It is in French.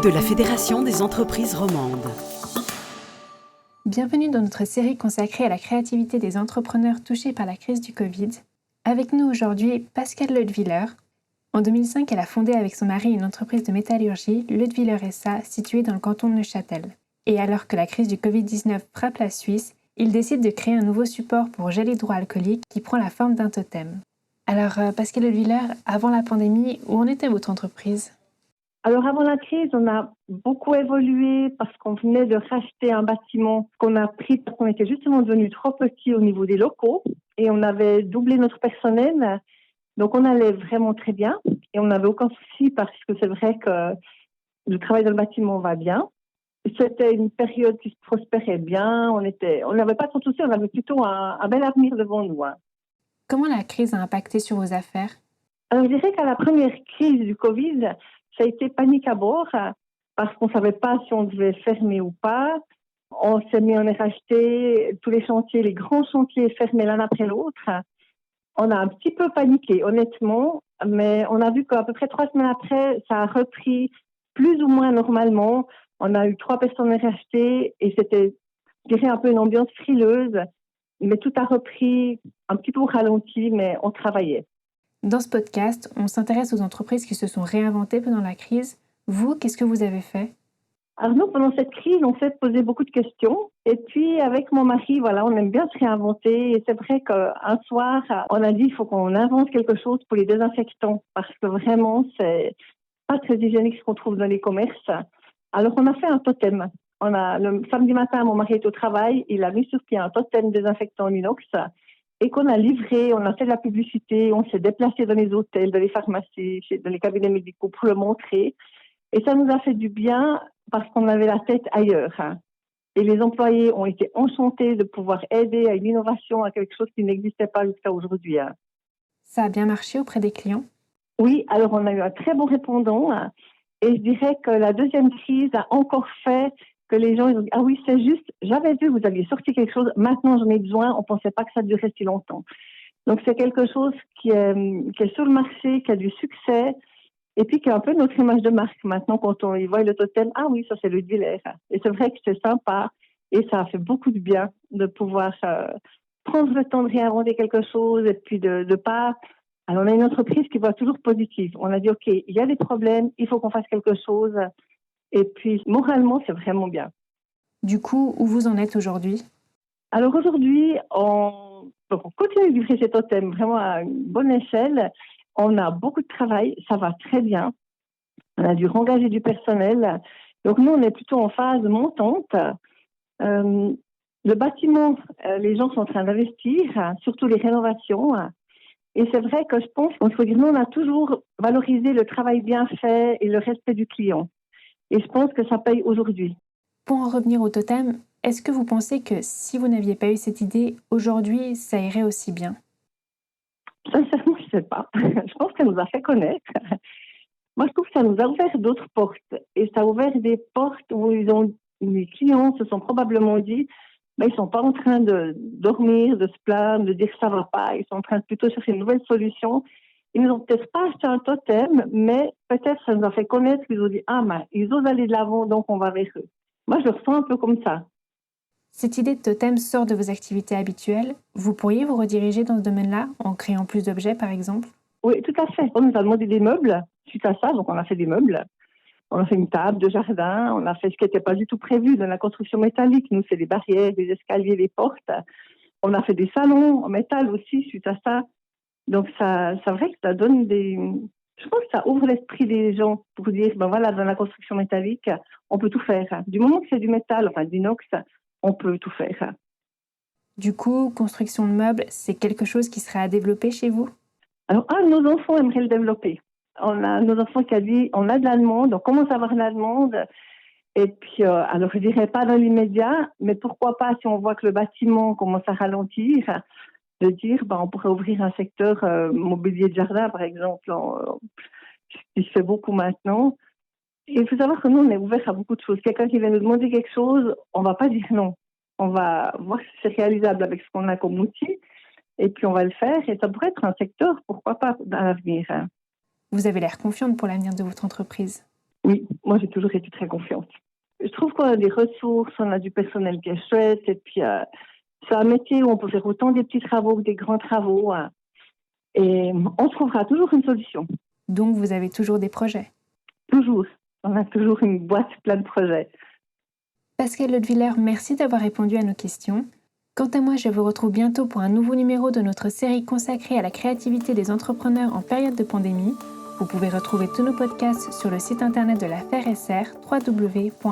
de la Fédération des entreprises romandes. Bienvenue dans notre série consacrée à la créativité des entrepreneurs touchés par la crise du Covid. Avec nous aujourd'hui, Pascale Leutwiler. En 2005, elle a fondé avec son mari une entreprise de métallurgie, Leutwiler SA, située dans le canton de Neuchâtel. Et alors que la crise du Covid-19 frappe la Suisse, ils décident de créer un nouveau support pour gel hydroalcoolique qui prend la forme d'un totem. Alors, Pascale Leutwiler, avant la pandémie, où en était votre entreprise ? Alors avant la crise, on a beaucoup évolué parce qu'on venait de racheter un bâtiment qu'on a pris parce qu'on était justement devenu trop petit au niveau des locaux et on avait doublé notre personnel. Donc on allait vraiment très bien et on n'avait aucun souci parce que c'est vrai que le travail dans le bâtiment va bien. C'était une période qui prospérait bien, on n'avait pas trop de soucis, on avait plutôt un bel avenir devant nous. Comment la crise a impacté sur vos affaires ? Alors je dirais qu'à la première crise du Covid, ça a été panique à bord parce qu'on ne savait pas si on devait fermer ou pas. On s'est mis en racheter tous les chantiers, les grands chantiers fermés l'un après l'autre. On a un petit peu paniqué, honnêtement, mais on a vu qu'à peu près 3 semaines après, ça a repris plus ou moins normalement. On a eu 3 personnes rachetées et c'était, je dirais, un peu une ambiance frileuse, mais tout a repris un petit peu au ralenti, mais on travaillait. Dans ce podcast, on s'intéresse aux entreprises qui se sont réinventées pendant la crise. Vous, qu'est-ce que vous avez fait ? Alors nous, pendant cette crise, on s'est posé beaucoup de questions. Et puis, avec mon mari, voilà, on aime bien se réinventer. Et c'est vrai qu'un soir, on a dit il faut qu'on invente quelque chose pour les désinfectants parce que vraiment, c'est pas très hygiénique ce qu'on trouve dans les commerces. Alors, on a fait un totem. Le samedi matin, mon mari est au travail. Il a mis sur pied un totem désinfectant en inox et qu'on a livré. On a fait de la publicité. On s'est déplacé dans les hôtels, dans les pharmacies, dans les cabinets médicaux pour le montrer. Et ça nous a fait du bien parce qu'on avait la tête ailleurs. Et les employés ont été enchantés de pouvoir aider à une innovation, à quelque chose qui n'existait pas jusqu'à aujourd'hui. Ça a bien marché auprès des clients ? Oui, alors on a eu un très bon répondant. Et je dirais que la deuxième crise a encore fait que les gens ils ont dit « Ah oui, c'est juste, j'avais vu, vous aviez sorti quelque chose, maintenant j'en ai besoin, on ne pensait pas que ça durait si longtemps. » Donc c'est quelque chose qui est sur le marché, qui a du succès. Et puis, qui est un peu notre image de marque. Maintenant, quand on y voit le totem, ah oui, ça, c'est Leutwiler. Et c'est vrai que c'est sympa. Et ça a fait beaucoup de bien de pouvoir prendre le temps de réinventer quelque chose et puis de pas... Alors, on a une entreprise qui voit toujours positive. On a dit, OK, il y a des problèmes, il faut qu'on fasse quelque chose. Et puis, moralement, c'est vraiment bien. Du coup, où vous en êtes aujourd'hui ? Alors, aujourd'hui, on continue de livrer ces totems vraiment à une bonne échelle. On a beaucoup de travail, ça va très bien. On a dû engager du personnel. Donc, nous, on est plutôt en phase montante. Le bâtiment, les gens sont en train d'investir, surtout les rénovations. Et c'est vrai que je pense qu'il faut dire, nous, on a toujours valorisé le travail bien fait et le respect du client. Et je pense que ça paye aujourd'hui. Pour en revenir au totem, est-ce que vous pensez que si vous n'aviez pas eu cette idée, aujourd'hui, ça irait aussi bien ? Sincèrement, je ne sais pas. Je pense qu'elle nous a fait connaître. Moi, je trouve que ça nous a ouvert d'autres portes. Et ça a ouvert des portes où les clients se sont probablement dit, ils ne sont pas en train de dormir, de se plaindre, de dire que ça ne va pas. Ils sont en train de plutôt chercher une nouvelle solution. Ils nous ont peut-être pas acheté un totem, mais peut-être ça nous a fait connaître. Ils ont dit, ils osent aller de l'avant, donc on va vers eux. Moi, je le ressens un peu comme ça. Cette idée de totem sort de vos activités habituelles. Vous pourriez vous rediriger dans ce domaine-là, en créant plus d'objets, par exemple ? Oui, tout à fait. On nous a demandé des meubles suite à ça, donc on a fait des meubles. On a fait une table de jardin, on a fait ce qui n'était pas du tout prévu dans la construction métallique. Nous, c'est les barrières, les escaliers, les portes. On a fait des salons en métal aussi suite à ça. Donc, c'est vrai que ça donne Je pense que ça ouvre l'esprit des gens pour dire, voilà, dans la construction métallique, on peut tout faire. Du moment que c'est du métal, enfin d'inox, on peut tout faire. Du coup, construction de meubles, c'est quelque chose qui serait à développer chez vous ? Alors, nos enfants aimeraient le développer. On a nos enfants qui a dit, on a de la demande, on commence à avoir de la demande. Et puis, alors je dirais pas dans l'immédiat, mais pourquoi pas si on voit que le bâtiment commence à ralentir, de dire, on pourrait ouvrir un secteur mobilier de jardin, par exemple, qui se fait beaucoup maintenant. Et il faut savoir que nous, on est ouvert à beaucoup de choses. Quelqu'un qui vient nous demander quelque chose, on va pas dire non. On va voir si c'est réalisable avec ce qu'on a comme outil, et puis on va le faire. Et ça pourrait être un secteur, pourquoi pas, dans l'avenir. Vous avez l'air confiante pour l'avenir de votre entreprise. Oui, moi j'ai toujours été très confiante. Je trouve qu'on a des ressources, on a du personnel qui est chouette, et puis c'est un métier où on peut faire autant des petits travaux que des grands travaux, hein, et on trouvera toujours une solution. Donc vous avez toujours des projets. Toujours. On a toujours une boîte pleine de projets. Pascal Leutwiler, merci d'avoir répondu à nos questions. Quant à moi, je vous retrouve bientôt pour un nouveau numéro de notre série consacrée à la créativité des entrepreneurs en période de pandémie. Vous pouvez retrouver tous nos podcasts sur le site internet de la FERSR, www.fer-sr.ch.